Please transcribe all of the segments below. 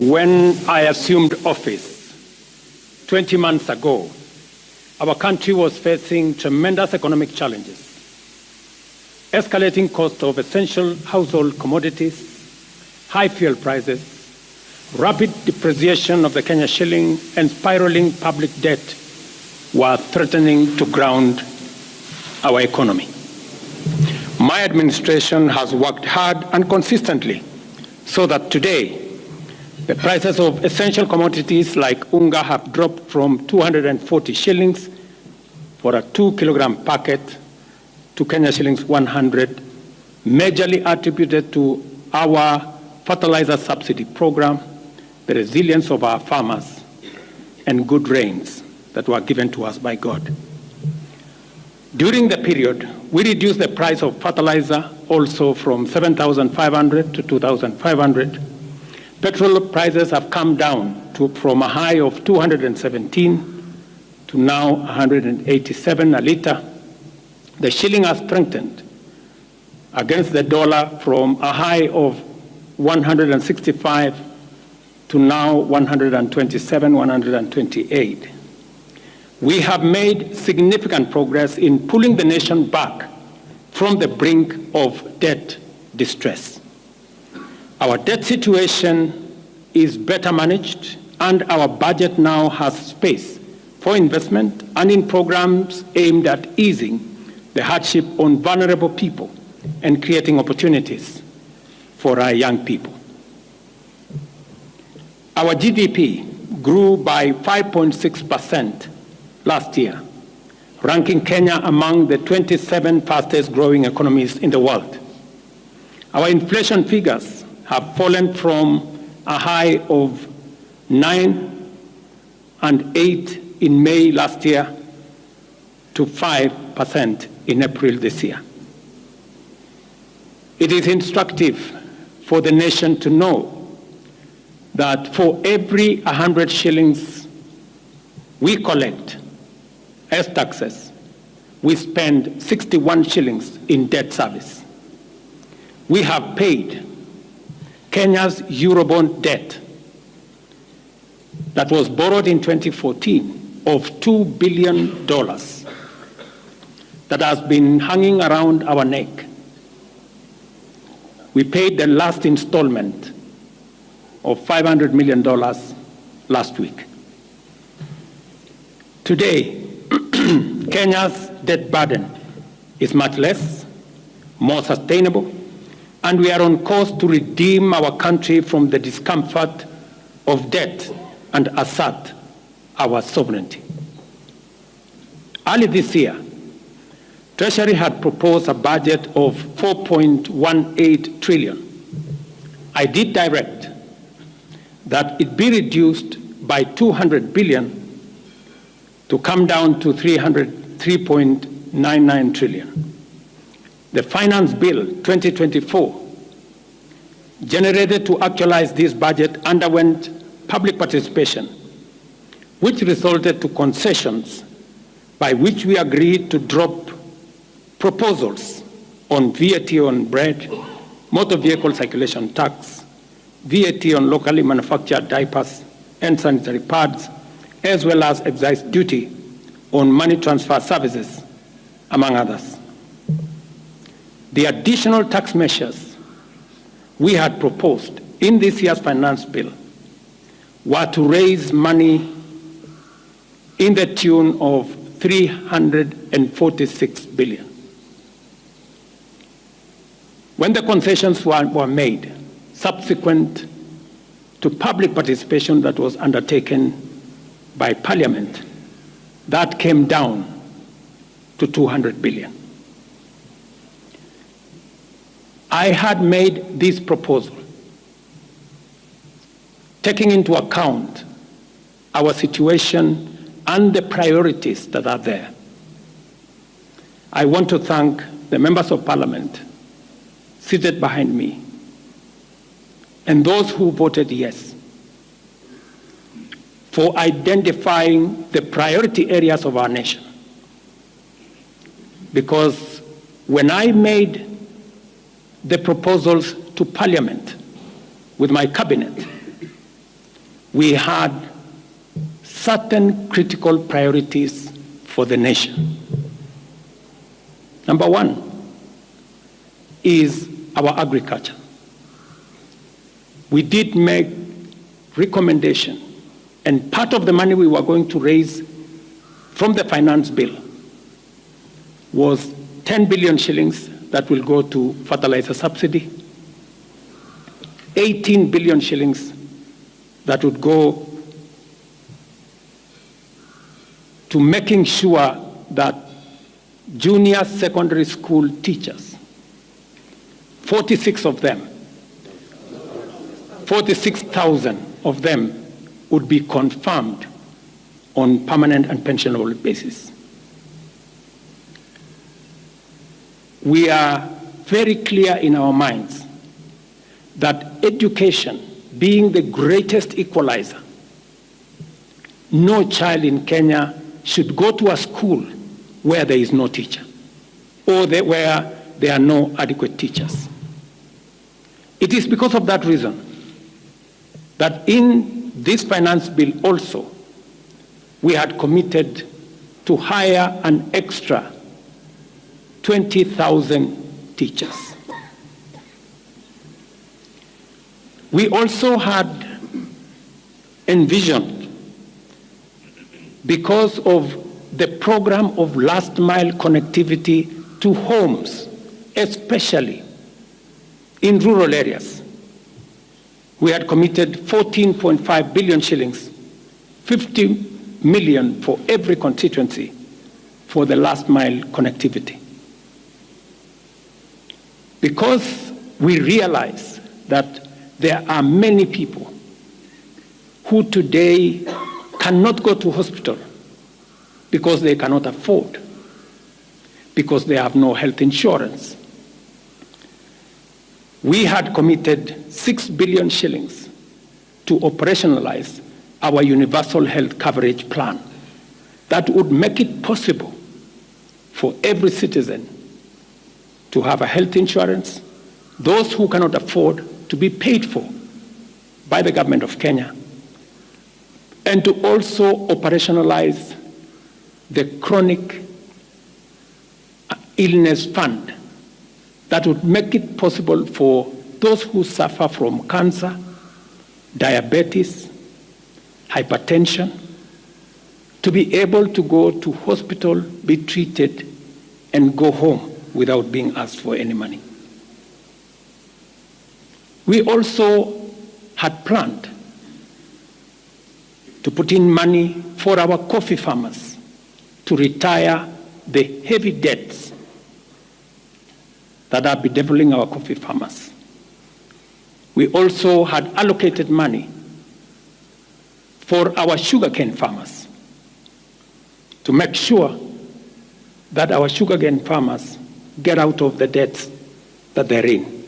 When I assumed office 20 months ago, our country was facing tremendous economic challenges. Escalating cost of essential household commodities, high fuel prices, rapid depreciation of the Kenya shilling, and spiraling public debt were threatening to ground our economy. My administration has worked hard and consistently so that today, the prices of essential commodities like unga have dropped from 240 shillings for a 2-kilogram packet to Kenya shillings 100, majorly attributed to our fertilizer subsidy program, the resilience of our farmers, and good rains that were given to us by God. During the period, we reduced the price of fertilizer also from 7,500 to 2,500. Petrol prices have come down from a high of 217 to now 187 a litre. The shilling has strengthened against the dollar from a high of 165 to now 127, 128. We have made significant progress in pulling the nation back from the brink of debt distress. Our debt situation is better managed, and our budget now has space for investment and in programs aimed at easing the hardship on vulnerable people and creating opportunities for our young people. Our GDP grew by 5.6% last year, ranking Kenya among the 27 fastest growing economies in the world. Our inflation figures have fallen from a high of 9 and 8 in May last year to 5% in April this year. It is instructive for the nation to know that for every 100 shillings we collect as taxes, we spend 61 shillings in debt service. We have paid Kenya's Eurobond debt that was borrowed in 2014 of $2 billion that has been hanging around our neck. We paid the last installment of $500 million last week. Today, Kenya's debt burden is much less, more sustainable, and we are on course to redeem our country from the discomfort of debt and assert our sovereignty. Early this year, Treasury had proposed a budget of 4.18 trillion. I did direct that it be reduced by 200 billion to come down to 3.99 trillion. The Finance Bill 2024, generated to actualize this budget, underwent public participation, which resulted to concessions by which we agreed to drop proposals on VAT on bread, motor vehicle circulation tax, VAT on locally manufactured diapers and sanitary pads, as well as excise duty on money transfer services, among others. The additional tax measures we had proposed in this year's finance bill were to raise money in the tune of 346 billion. When the concessions were made, subsequent to public participation that was undertaken by Parliament, that came down to 200 billion. I had made this proposal taking into account our situation and the priorities that are there. I want to thank the members of Parliament seated behind me and those who voted yes for identifying the priority areas of our nation. Because when I made the proposals to Parliament with my cabinet, we had certain critical priorities for the nation. Number one is our agriculture. We did make recommendation, and part of the money we were going to raise from the finance bill was 10 billion shillings that will go to fertilizer subsidy, 18 billion shillings that would go to making sure that junior secondary school teachers, 46,000 of them would be confirmed on permanent and pensionable basis. We are very clear in our minds that education being the greatest equalizer, no child in Kenya should go to a school where there is no teacher or where there are no adequate teachers. It is because of that reason that in this finance bill also, we had committed to hire an extra 20,000 teachers. We also had envisioned, because of the program of last mile connectivity to homes, especially in rural areas, we had committed 14.5 billion shillings, 50 million for every constituency for the last mile connectivity. Because we realize that there are many people who today cannot go to hospital because they cannot afford, because they have no health insurance. We had committed 6 billion shillings to operationalize our universal health coverage plan that would make it possible for every citizen to have a health insurance, those who cannot afford to be paid for by the government of Kenya, and to also operationalize the chronic illness fund that would make it possible for those who suffer from cancer, diabetes, hypertension, to be able to go to hospital, be treated, and go home without being asked for any money. We also had planned to put in money for our coffee farmers to retire the heavy debts that are bedeviling our coffee farmers. We also had allocated money for our sugarcane farmers to make sure that our sugarcane farmers get out of the debts that they're in.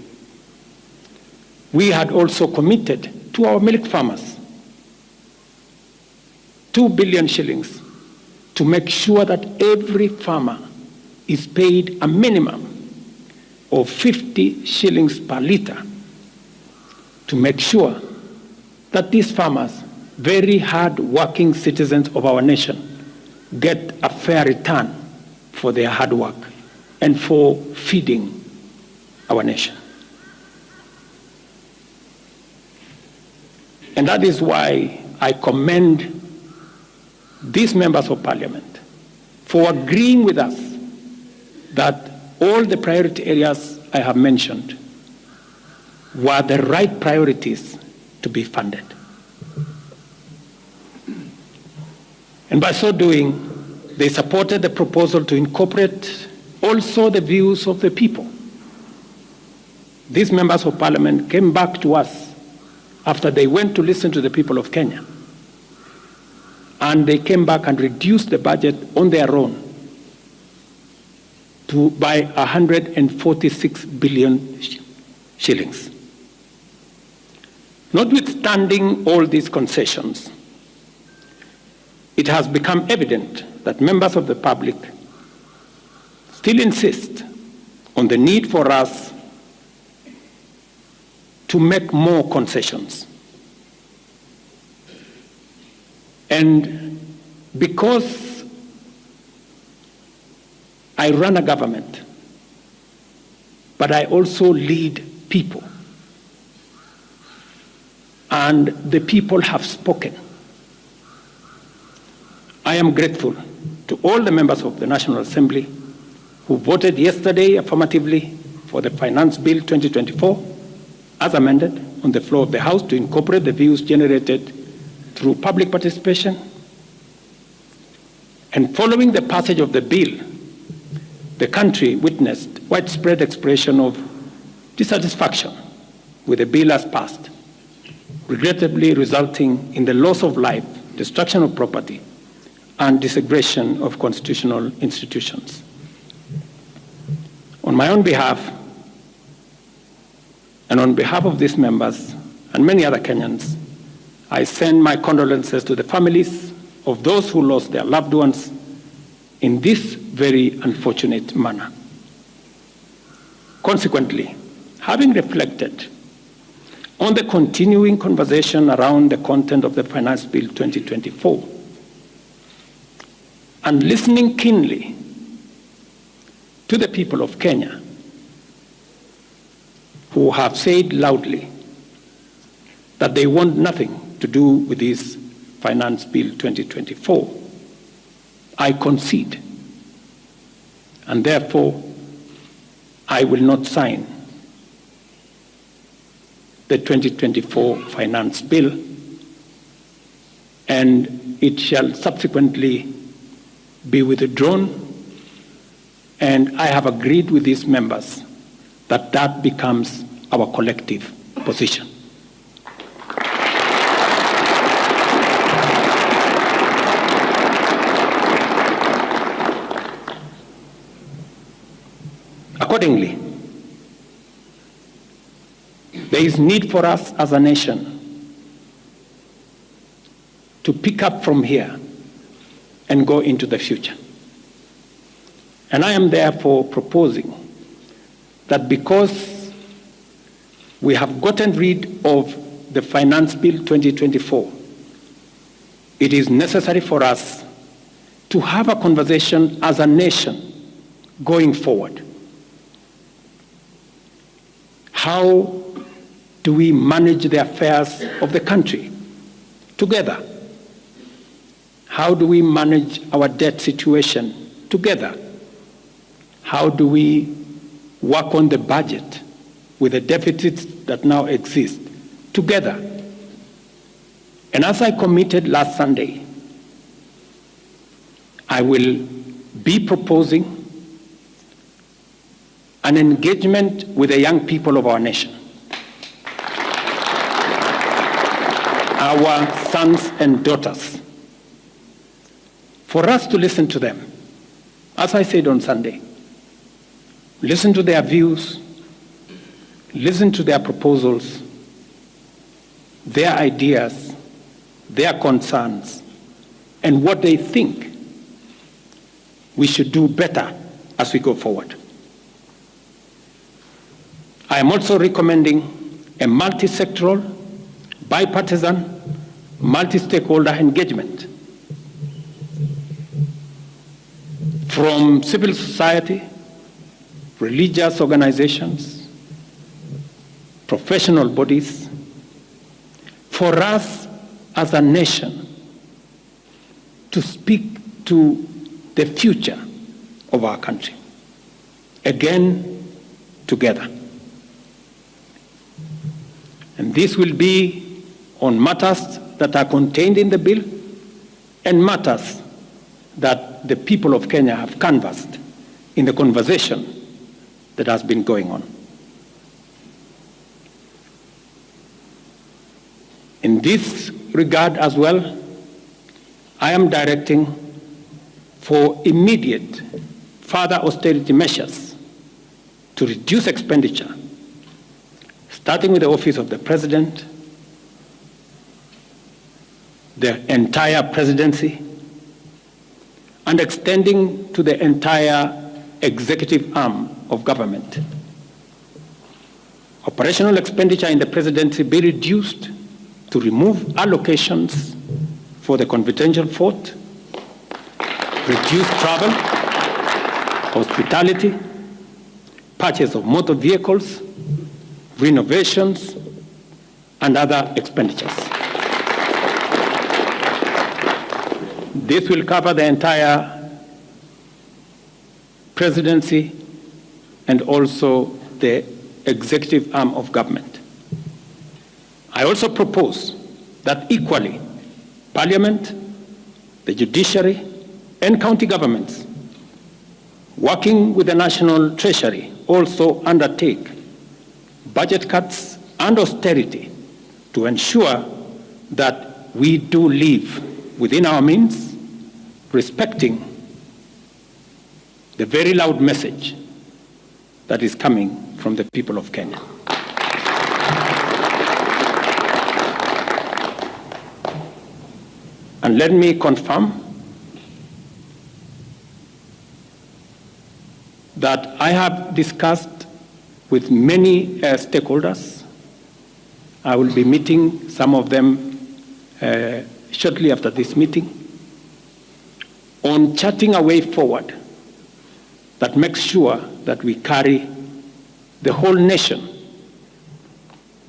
We had also committed to our milk farmers 2 billion shillings to make sure that every farmer is paid a minimum of 50 shillings per litre, to make sure that these farmers, very hard-working citizens of our nation, get a fair return for their hard work and for feeding our nation. And that is why I commend these members of parliament for agreeing with us that all the priority areas I have mentioned were the right priorities to be funded. And by so doing, they supported the proposal to incorporate also the views of the people. These members of parliament came back to us after they went to listen to the people of Kenya. And they came back and reduced the budget on their own by 146 billion shillings. Notwithstanding all these concessions, it has become evident that members of the public still insist on the need for us to make more concessions. And because I run a government, but I also lead people, and the people have spoken, I am grateful to all the members of the National Assembly who voted yesterday affirmatively for the Finance Bill 2024 as amended on the floor of the House to incorporate the views generated through public participation. And following the passage of the bill, the country witnessed widespread expression of dissatisfaction with the bill as passed, regrettably resulting in the loss of life, destruction of property, and desecration of constitutional institutions. On my own behalf, and on behalf of these members and many other Kenyans, I send my condolences to the families of those who lost their loved ones in this very unfortunate manner. Consequently, having reflected on the continuing conversation around the content of the Finance Bill 2024, and listening keenly to the people of Kenya who have said loudly that they want nothing to do with this Finance Bill 2024, I concede, and therefore I will not sign the 2024 Finance Bill, and it shall subsequently be withdrawn, and I have agreed with these members that that becomes our collective position. Accordingly, there is need for us as a nation to pick up from here and go into the future. And I am therefore proposing that because we have gotten rid of the Finance Bill 2024, it is necessary for us to have a conversation as a nation going forward. How do we manage the affairs of the country together? How do we manage our debt situation together? How do we work on the budget with the deficits that now exist together? And as I committed last Sunday, I will be proposing an engagement with the young people of our nation, our sons and daughters, for us to listen to them. As I said on Sunday, listen to their views, listen to their proposals, their ideas, their concerns, and what they think we should do better as we go forward. I am also recommending a multi-sectoral, bipartisan, multi-stakeholder engagement from civil society, religious organizations, professional bodies, for us as a nation to speak to the future of our country, again, together. And this will be on matters that are contained in the bill and matters that the people of Kenya have canvassed in the conversation that has been going on. In this regard as well, I am directing for immediate further austerity measures to reduce expenditure, starting with the Office of the President, the entire presidency, and extending to the entire executive arm of government. Operational expenditure in the presidency be reduced to remove allocations for the confidential fort, reduced travel, hospitality, purchase of motor vehicles, renovations, and other expenditures. This will cover the entire presidency and also the executive arm of government. I also propose that equally, Parliament, the judiciary, and county governments, working with the National Treasury, also undertake budget cuts and austerity to ensure that we do live within our means, respecting the very loud message that is coming from the people of Kenya. And let me confirm that I have discussed with many stakeholders. I will be meeting some of them shortly after this meeting on charting a way forward that makes sure that we carry the whole nation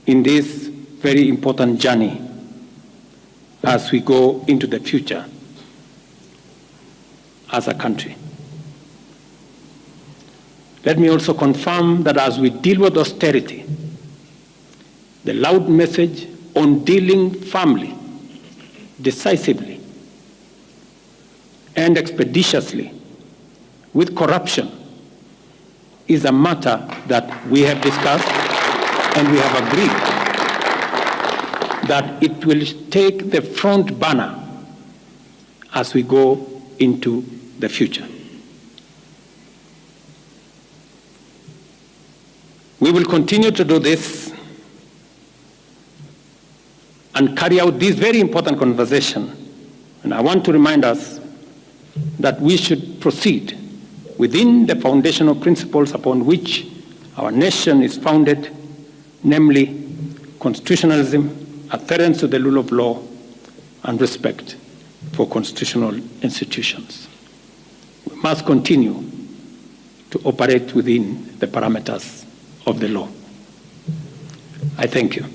in this very important journey as we go into the future as a country. Let me also confirm that as we deal with austerity, the loud message on dealing firmly, decisively, and expeditiously with corruption is a matter that we have discussed and we have agreed that it will take the front burner as we go into the future. We will continue to do this and carry out this very important conversation. And I want to remind us that we should proceed within the foundational principles upon which our nation is founded, namely constitutionalism, adherence to the rule of law, and respect for constitutional institutions. We must continue to operate within the parameters of the law. I thank you.